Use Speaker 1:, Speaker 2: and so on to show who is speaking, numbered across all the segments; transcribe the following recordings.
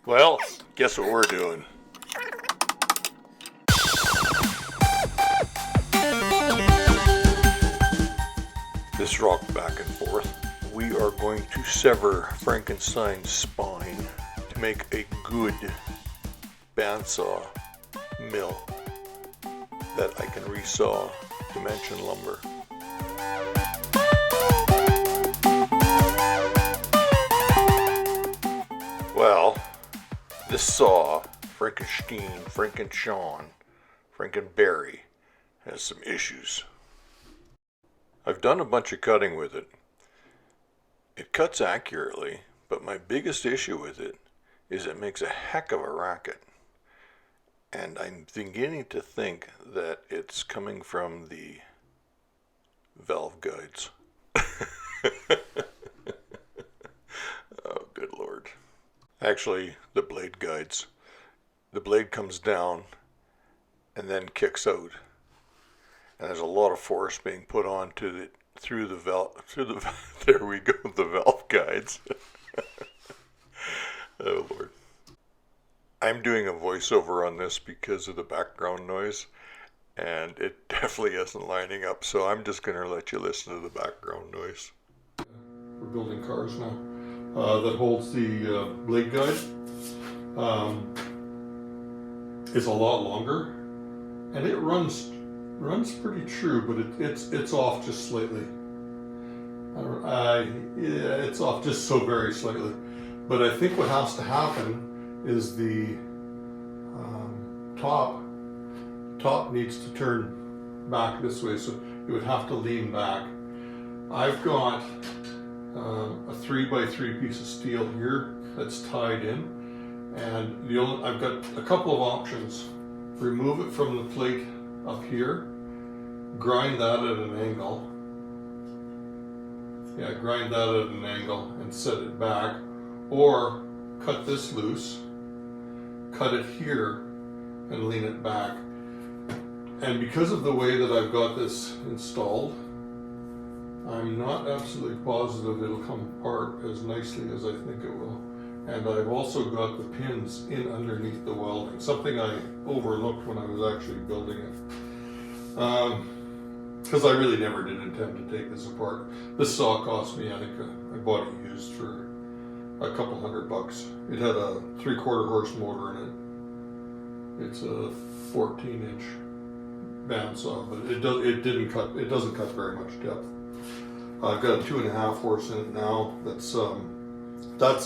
Speaker 1: Well, guess what we're doing? This rock back and forth. We are going to sever Frankenstein's spine to make a good bandsaw mill that I can resaw dimension lumber. Well, this saw, Frankenberry, has some issues. I've done a bunch of cutting with it. It cuts accurately, but my biggest issue with it is it makes a heck of a racket. And I'm beginning to think that it's coming from the valve guides. Oh, good Lord. Actually, the blade guides. The blade comes down and then kicks out. And there's a lot of force being put on to the valve, there we go, the valve guides. Oh Lord. I'm doing a voiceover on this because of the background noise, and it definitely isn't lining up, so I'm just going to let you listen to the background noise. We're building cars now. That holds the blade guide. It's a lot longer, and it runs pretty true, but it's off just slightly. It's off just so very slightly. But I think what has to happen is the top needs to turn back this way, so it would have to lean back. I've got a 3x3 piece of steel here that's tied in, and I've got a couple of options. Remove it from the plate up here, grind that at an angle. Yeah, grind that at an angle and set it back, or cut this loose, cut it here, and lean it back. And because of the way that I've got this installed, I'm not absolutely positive it'll come apart as nicely as I think it will. And I've also got the pins in underneath the welding, something I overlooked when I was actually building it. Because I really never did intend to take this apart. This saw cost me, I think I bought it used for a couple $100. It had a 3/4 horse motor in it. It's a 14-inch bandsaw, but it doesn't cut very much depth. I've got a 2.5 horse in it now. That's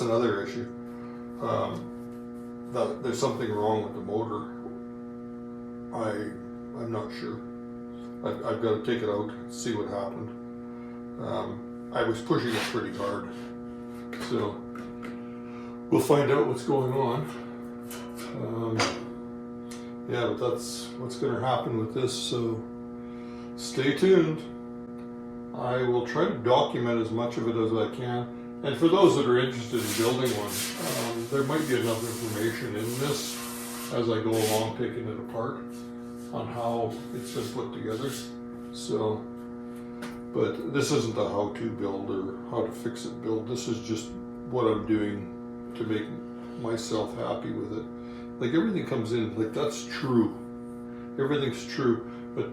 Speaker 1: another issue. There's something wrong with the motor. I'm not sure. I've got to take it out and see what happened. I was pushing it pretty hard, so we'll find out what's going on. Yeah, but that's what's going to happen with this, so stay tuned. I will try to document as much of it as I can. And for those that are interested in building one, there might be enough information in this as I go along taking it apart on how it's been put together. So, but this isn't a how-to build or how to fix it build. This is just what I'm doing to make myself happy with it. Like everything comes in, like that's true. Everything's true, but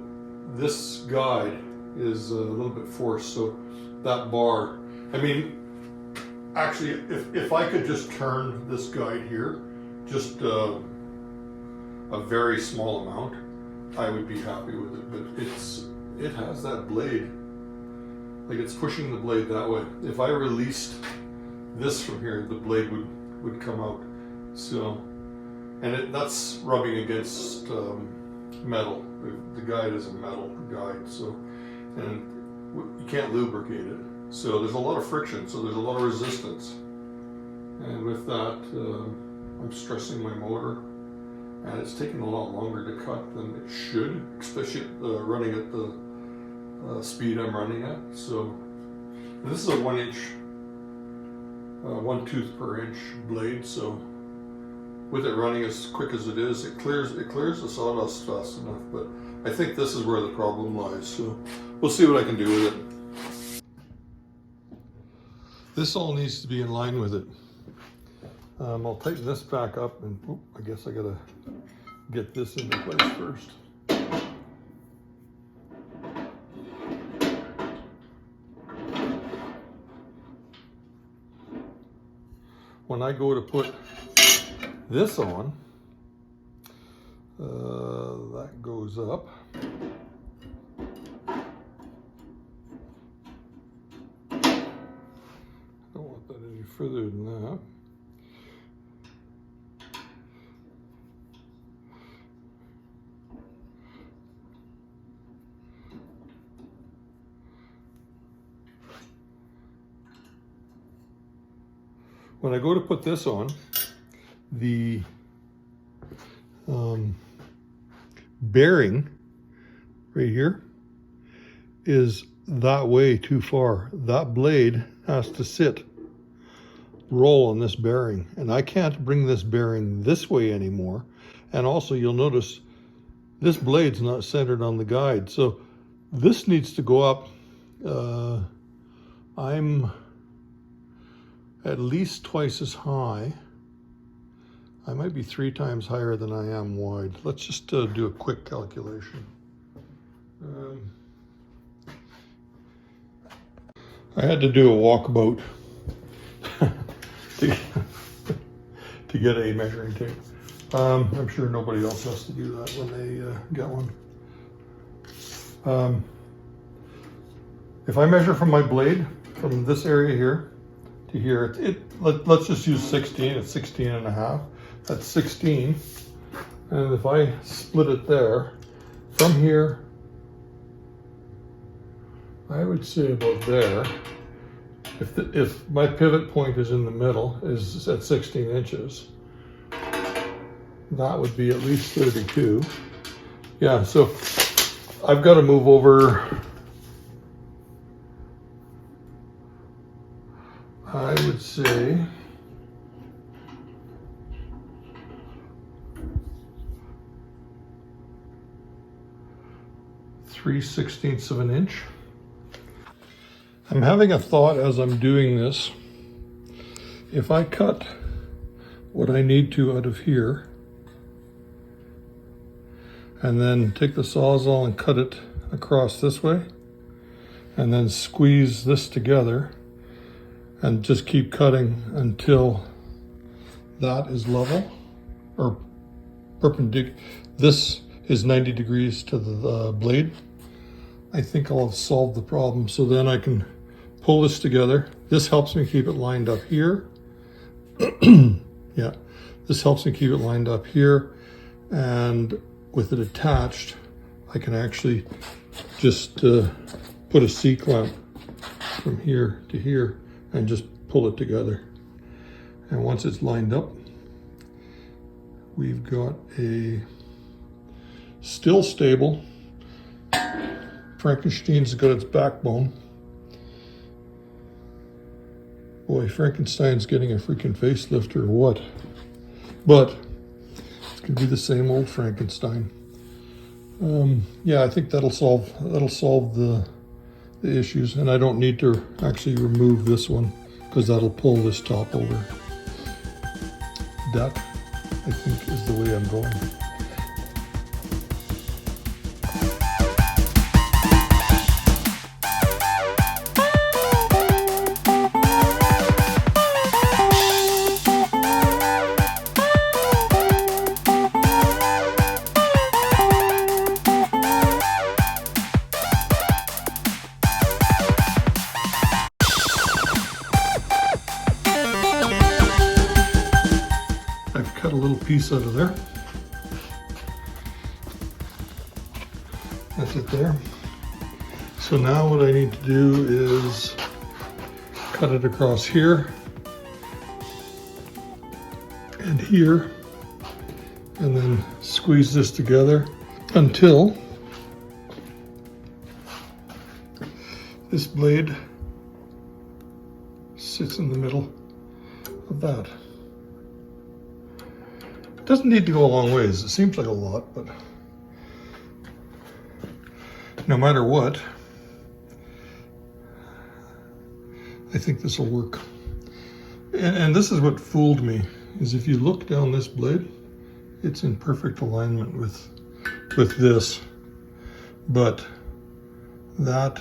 Speaker 1: this guide is a little bit forced, so that bar, I mean, actually, if I could just turn this guide here, just a very small amount, I would be happy with it, but it has that blade, like it's pushing the blade that way. If I released this from here, the blade would come out, so, and that's rubbing against metal. The guide is a metal guide, so, and you can't lubricate it. So there's a lot of friction, so there's a lot of resistance. And with that, I'm stressing my motor, and it's taking a lot longer to cut than it should, especially running at the speed I'm running at. So this is a 1 tooth per inch blade, so with it running as quick as it is, it clears the sawdust fast enough, but I think this is where the problem lies, so we'll see what I can do with it. This all needs to be in line with it. I'll tighten this back up, and I guess I gotta get this into place first. When I go to put this on, that goes up. Don't want that any further than that. When I go to put this on, the bearing right here is that way too far. That blade has to roll on this bearing, and I can't bring this bearing this way anymore. And also you'll notice this blade's not centered on the guide, so this needs to go up. I'm at least twice as high. I might be 3 times higher than I am wide. Let's just do a quick calculation. I had to do a walkabout to get a measuring tape. I'm sure nobody else has to do that when they get one. If I measure from my blade, from this area here to here, let's just use 16, it's 16 and a half. That's 16. And if I split it there, from here, I would say about there. If my pivot point is in the middle, is at 16 inches, that would be at least 32. Yeah, so I've got to move over, I would say, .3/16 of an inch. I'm having a thought as I'm doing this. If I cut what I need to out of here, and then take the Sawzall and cut it across this way, and then squeeze this together, and just keep cutting until that is level, or perpendicular. This is 90 degrees to the blade. I think I'll have solved the problem. So then I can pull this together. This helps me keep it lined up here. Yeah, this helps me keep it lined up here. And with it attached, I can actually just put a C-clamp from here to here and just pull it together. And once it's lined up, we've got a still stable. Frankenstein's got its backbone. Boy, Frankenstein's getting a freaking facelift or what? But it's gonna be the same old Frankenstein. Yeah, I think that'll solve the issues, and I don't need to actually remove this one because that'll pull this top over. That, I think, is the way I'm going. Cut a little piece out of there. That's it there. So now what I need to do is cut it across here and here, and then squeeze this together until this blade sits in the middle of that. It doesn't need to go a long ways. It seems like a lot, but no matter what, I think this will work. And this is what fooled me is if you look down this blade, it's in perfect alignment with this, but that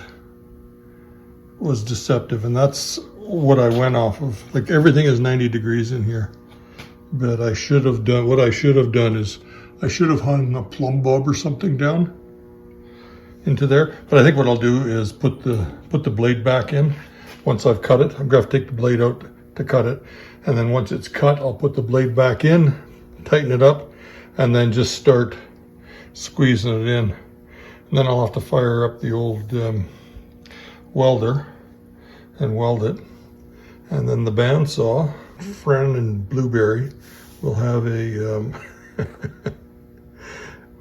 Speaker 1: was deceptive, and that's what I went off of. Like, everything is 90 degrees in here, but what I should have done is I should have hung a plumb bob or something down into there. But I think what I'll do is put the blade back in once I've cut it. I'm gonna have to take the blade out to cut it, and then once it's cut, I'll put the blade back in, tighten it up, and then just start squeezing it in. And then I'll have to fire up the old welder and weld it. And then the bandsaw, Fran and Blueberry, will have a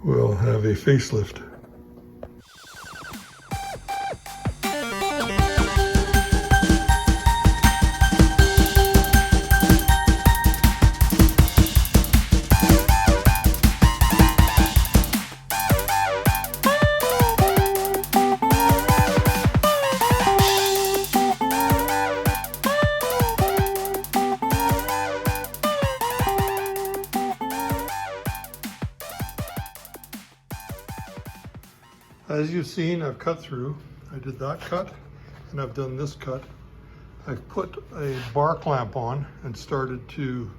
Speaker 1: will have a facelift. As you've seen, I've cut through. I did that cut, and I've done this cut. I've put a bar clamp on and started to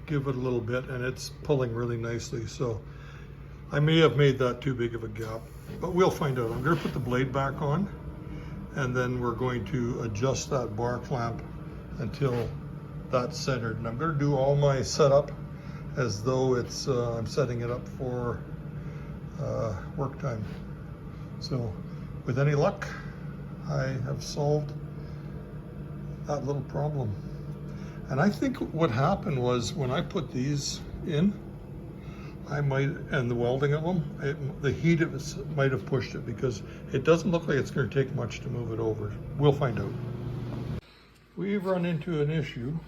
Speaker 1: give it a little bit, and it's pulling really nicely. So I may have made that too big of a gap, but we'll find out. I'm gonna put the blade back on, and then we're going to adjust that bar clamp until that's centered. And I'm gonna do all my setup as though it's I'm setting it up for work time. So with any luck, I have solved that little problem. And I think what happened was when I put these in, and the welding of them, the heat of it might have pushed it, because it doesn't look like it's going to take much to move it over. We'll find out. We've run into an issue.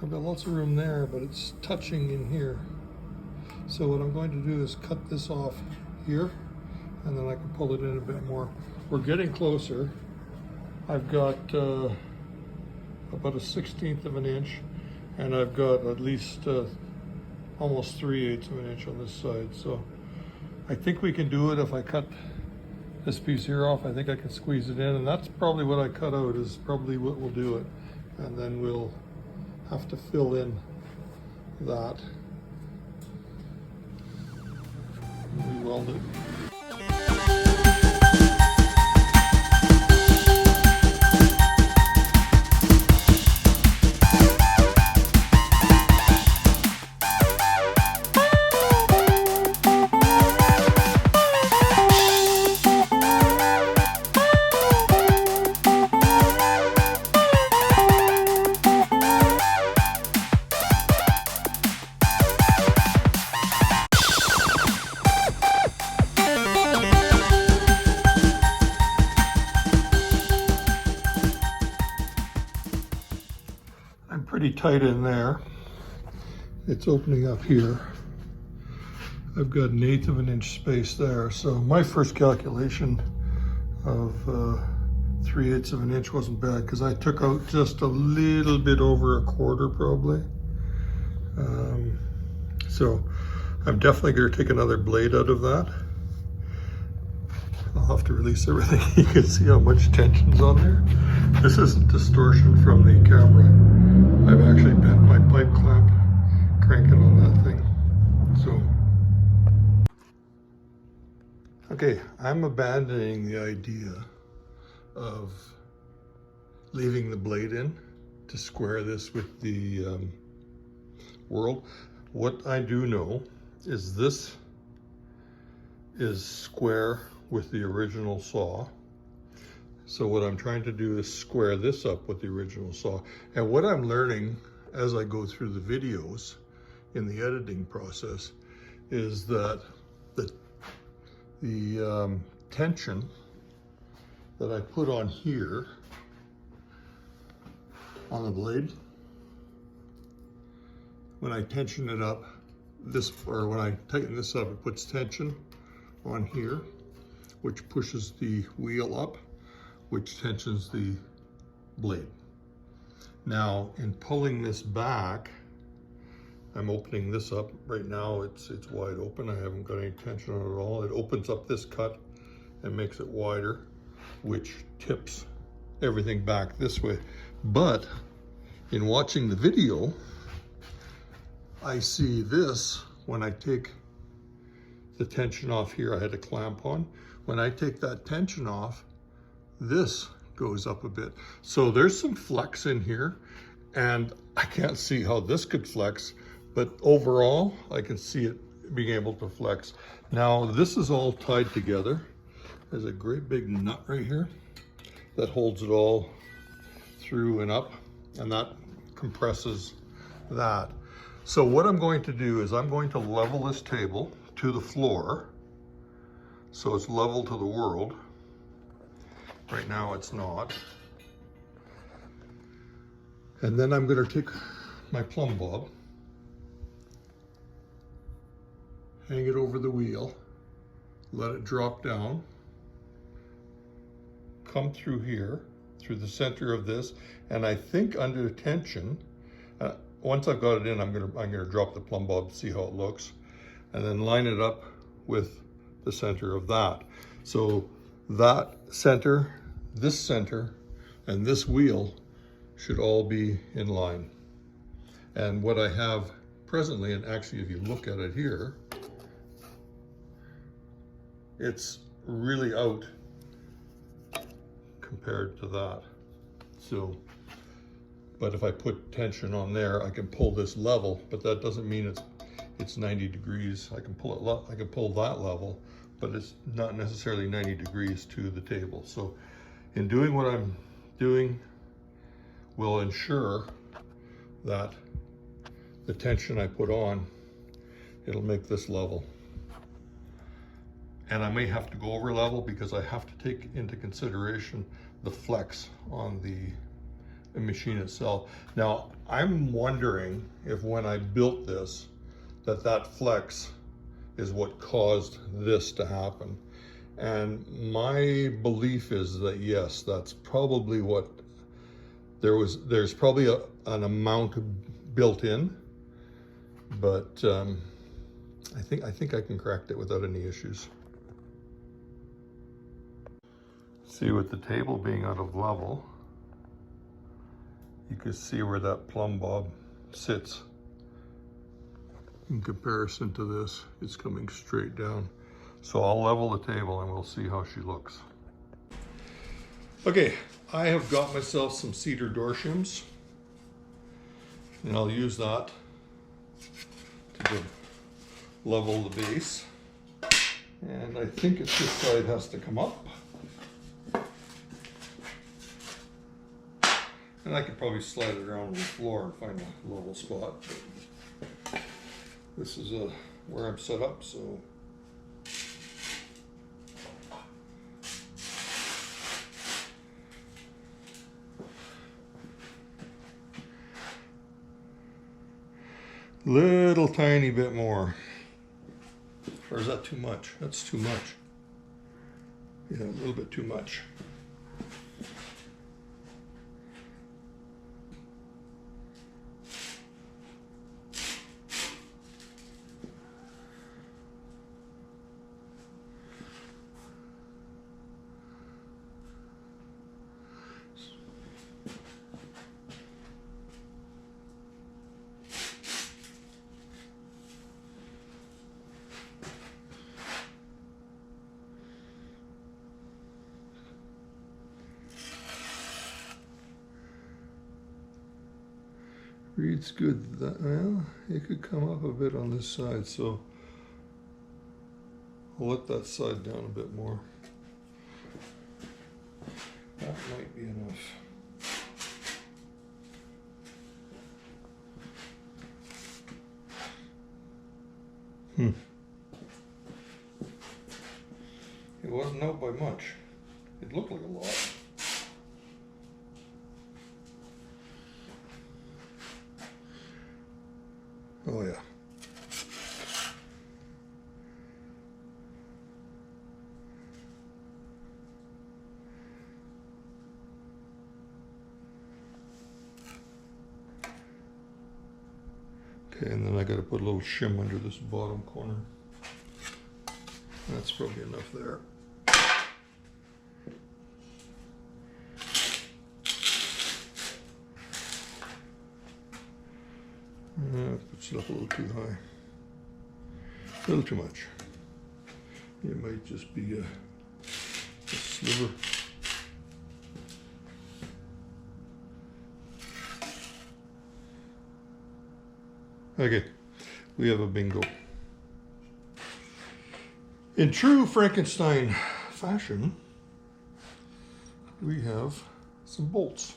Speaker 1: I've got lots of room there, but it's touching in here. So what I'm going to do is cut this off here, and then I can pull it in a bit more. We're getting closer. I've got about a 1/16 of an inch, and I've got at least almost 3/8 of an inch on this side. So I think we can do it. If I cut this piece here off, I think I can squeeze it in, and that's probably what I cut out is probably what will do it. And then we'll have to fill in that. We weld it. Pretty tight in there. It's opening up here. I've got 1/8 of an inch space there. So my first calculation of 3/8 of an inch wasn't bad, because I took out just a little bit over 1/4 probably. So I'm definitely going to take another blade out of that. I'll have to release everything. You can see how much tension's on there. This isn't distortion from the camera. I've actually bent my pipe clamp cranking on that thing. So, okay, I'm abandoning the idea of leaving the blade in to square this with the world. What I do know is this is square with the original saw. So what I'm trying to do is square this up with the original saw. And what I'm learning as I go through the videos in the editing process is that the tension that I put on here on the blade, when I tension it up, when I tighten this up, it puts tension on here, which pushes the wheel up, which tensions the blade. Now, in pulling this back, I'm opening this up. Right now it's wide open. I haven't got any tension on it at all. It opens up this cut and makes it wider, which tips everything back this way. But in watching the video, I see this, when I take the tension off here, I had a clamp on. When I take that tension off, this goes up a bit. So there's some flex in here, and I can't see how this could flex, but overall, I can see it being able to flex. Now, this is all tied together. There's a great big nut right here that holds it all through and up, and that compresses that. So what I'm going to do is I'm going to level this table to the floor so it's level to the world. Right now it's not. And then I'm going to take my plumb bob, hang it over the wheel, let it drop down, come through here, through the center of this, and I think under tension, once I've got it in, I'm gonna drop the plumb bob to see how it looks, and then line it up with the center of that. So that center, this center, and this wheel should all be in line. And what I have presently, and actually if you look at it here, it's really out compared to that. So, but if I put tension on there, I can pull this level, but that doesn't mean it's 90 degrees. I can pull that level, but it's not necessarily 90 degrees to the table. So in doing what I'm doing will ensure that the tension I put on, it'll make this level. And I may have to go over level because I have to take into consideration the flex on the machine itself. Now, I'm wondering if when I built this, that flex is what caused this to happen. And my belief is that yes, that's probably what there's probably an amount built in, but I think I can correct it without any issues. See, with the table being out of level, you can see where that plumb bob sits. In comparison to this, it's coming straight down. So I'll level the table and we'll see how she looks. Okay, I have got myself some cedar door shims, and I'll use that to level the base. And I think it's this side has to come up. And I could probably slide it around the floor and find a level spot. But this is where I'm set up, so. Little tiny bit more. Or is that too much? That's too much. Yeah, a little bit too much. Reads good. Well, it could come up a bit on this side, so I'll let that side down a bit more. That might be enough. It wasn't out by much. It looked like a lot. Oh yeah. Okay, and then I got to put a little shim under this bottom corner. That's probably enough there. Puts it up a little too high. A little too much. It might just be a sliver. Okay, we have a bingo. In true Frankenstein fashion, we have some bolts.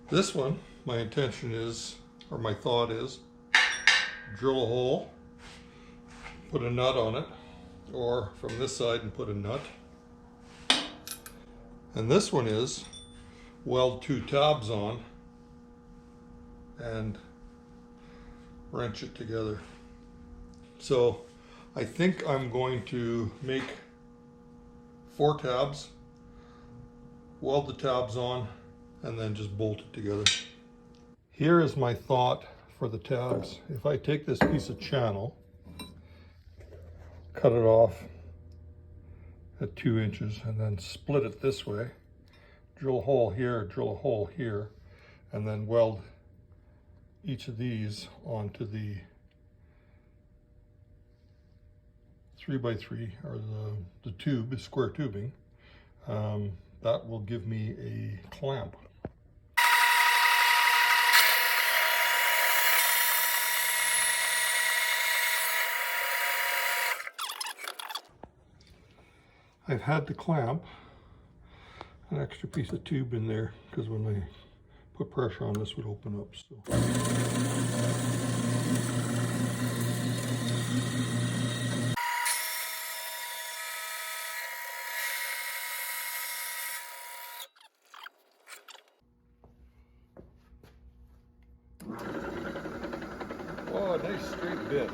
Speaker 1: This one, my intention is, or my thought is, drill a hole, put a nut on it, or from this side and put a nut. And this one is weld 2 tabs on and wrench it together. So I think I'm going to make 4 tabs, weld the tabs on, and then just bolt it together. Here is my thought for the tabs. If I take this piece of channel, cut it off at 2 inches, and then split it this way, drill a hole here, drill a hole here, and then weld each of these onto the 3x3 or the tube, square tubing, that will give me a clamp. I've had the clamp, an extra piece of tube in there, because when I put pressure on this would open up. So. Oh, a nice straight bit.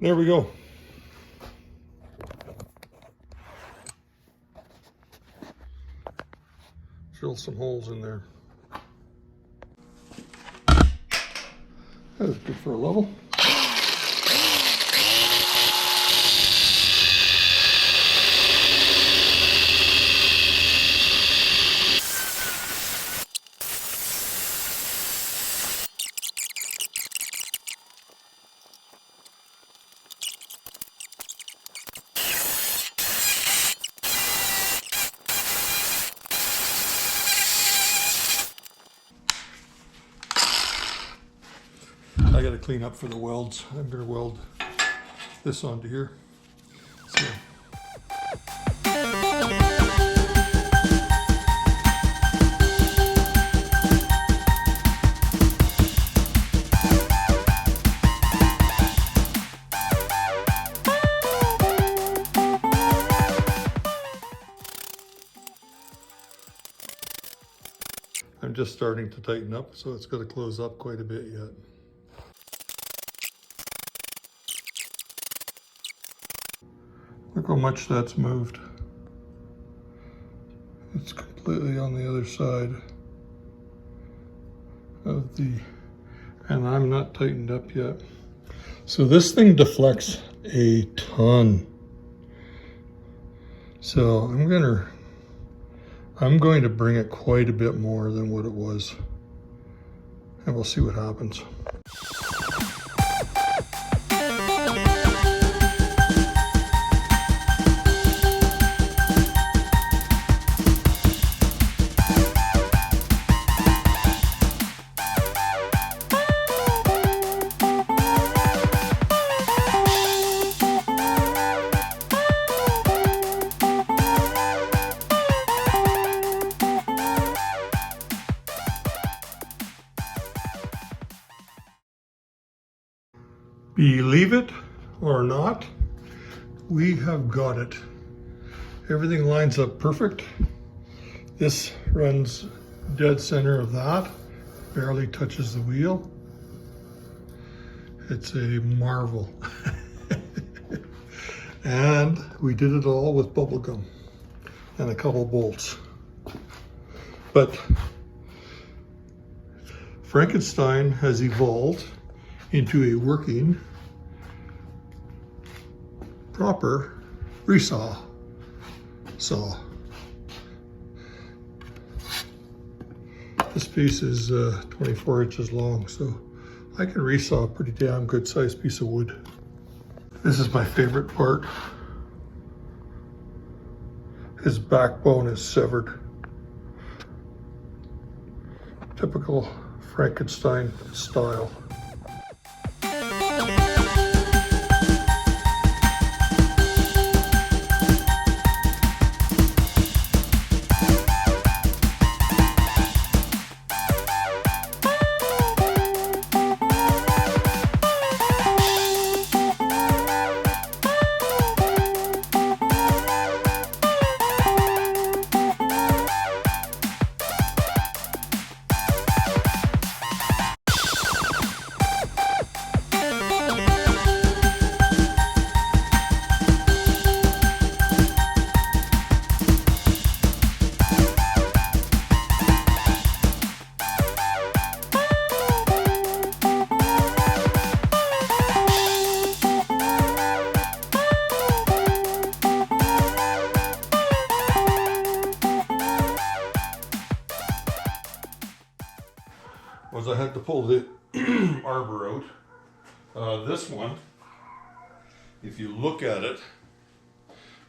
Speaker 1: There we go. Drill some holes in there. That was good for a level. I got to clean up for the welds. I'm going to weld this onto here. So. I'm just starting to tighten up, so it's got to close up quite a bit yet. Look how much that's moved. It's completely on the other side of the, and I'm not tightened up yet. So this thing deflects a ton. So I'm going to bring it quite a bit more than what it was, and we'll see what happens. Believe it or not, we have got it. Everything lines up perfect. This runs dead center of that, barely touches the wheel. It's a marvel. And we did it all with bubble gum and a couple bolts. But Frankenstein has evolved into a working, proper resaw saw. This piece is 24 inches long, so I can resaw a pretty damn good sized piece of wood. This is my favorite part. His backbone is severed. Typical Frankenstein style. Was I had to pull the arbor out. This one, if you look at it,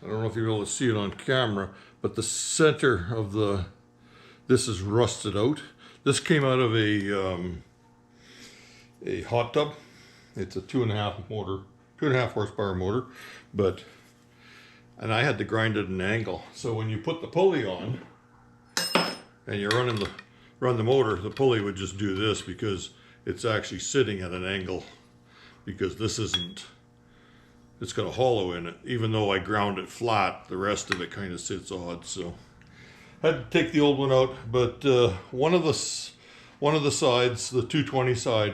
Speaker 1: I don't know if you're able to see it on camera, but the center of this is rusted out. This came out of a hot tub. It's a 2.5 horsepower motor, and I had to grind it at an angle. So when you put the pulley on and you're run the motor, the pulley would just do this because it's actually sitting at an angle, because this isn't, it's got a hollow in it. Even though I ground it flat, the rest of it kind of sits odd. So I had to take the old one out, but one of the sides, the 220 side,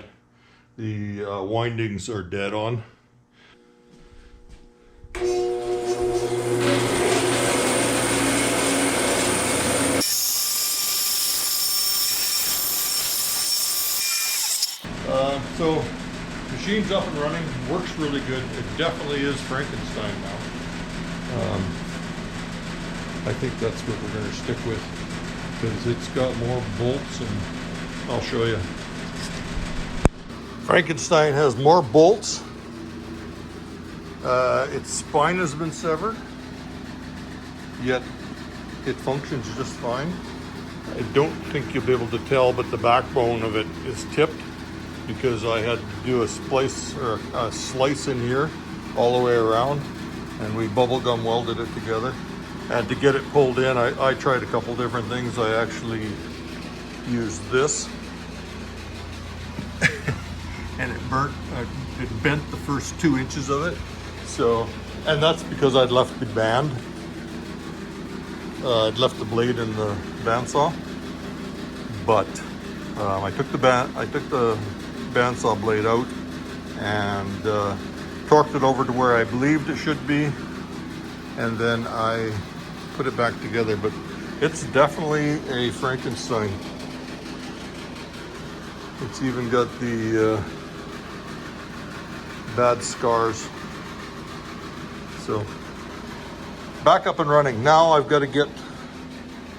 Speaker 1: the windings are dead on. So machine's up and running, works really good. It definitely is Frankenstein now. I think that's what we're going to stick with, because it's got more bolts, and I'll show you. Frankenstein has more bolts. Its spine has been severed, yet it functions just fine. I don't think you'll be able to tell, but the backbone of it is tipped, because I had to do a splice or a slice in here all the way around, and we bubble gum welded it together. And to get it pulled in, I tried a couple different things. I actually used this, and it bent the first 2 inches of it. So, and that's because I'd left the band. I'd left the blade in the bandsaw, but I took the bandsaw blade out and torqued it over to where I believed it should be, and then I put it back together. But it's definitely a Frankenstein. It's even got the bad scars. So back up and running. Now I've got to get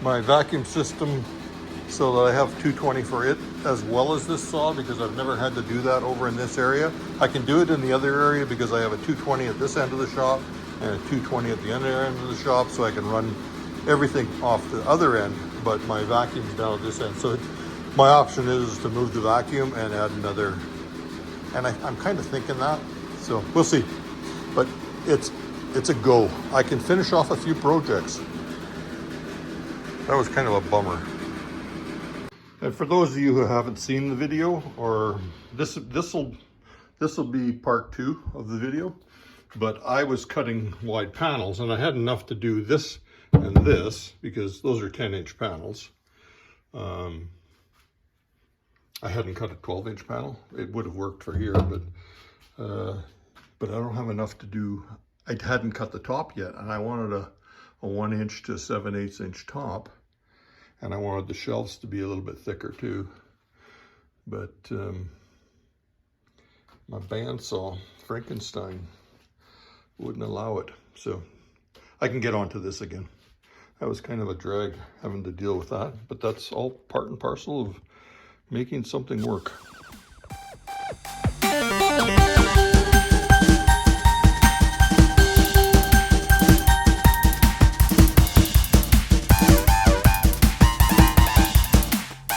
Speaker 1: my vacuum system so that I have 220 for it as well as this saw, because I've never had to do that over in this area. I can do it in the other area because I have a 220 at this end of the shop and a 220 at the other end of the shop, so I can run everything off the other end, but my vacuum's down at this end. So my option is to move the vacuum and add another, and I'm kind of thinking that, so we'll see. But it's a go. I can finish off a few projects. That was kind of a bummer. And for those of you who haven't seen the video, or this this will be part 2 of the video, but I was cutting wide panels and I had enough to do this and this because those are 10-inch panels. I hadn't cut a 12-inch panel. It would have worked for here, but I don't have enough to do. I hadn't cut the top yet, and I wanted a 1-inch to 7/8 inch top, and I wanted the shelves to be a little bit thicker too. But my bandsaw, Frankenstein, wouldn't allow it. So I can get onto this again. That was kind of a drag having to deal with that, but that's all part and parcel of making something work.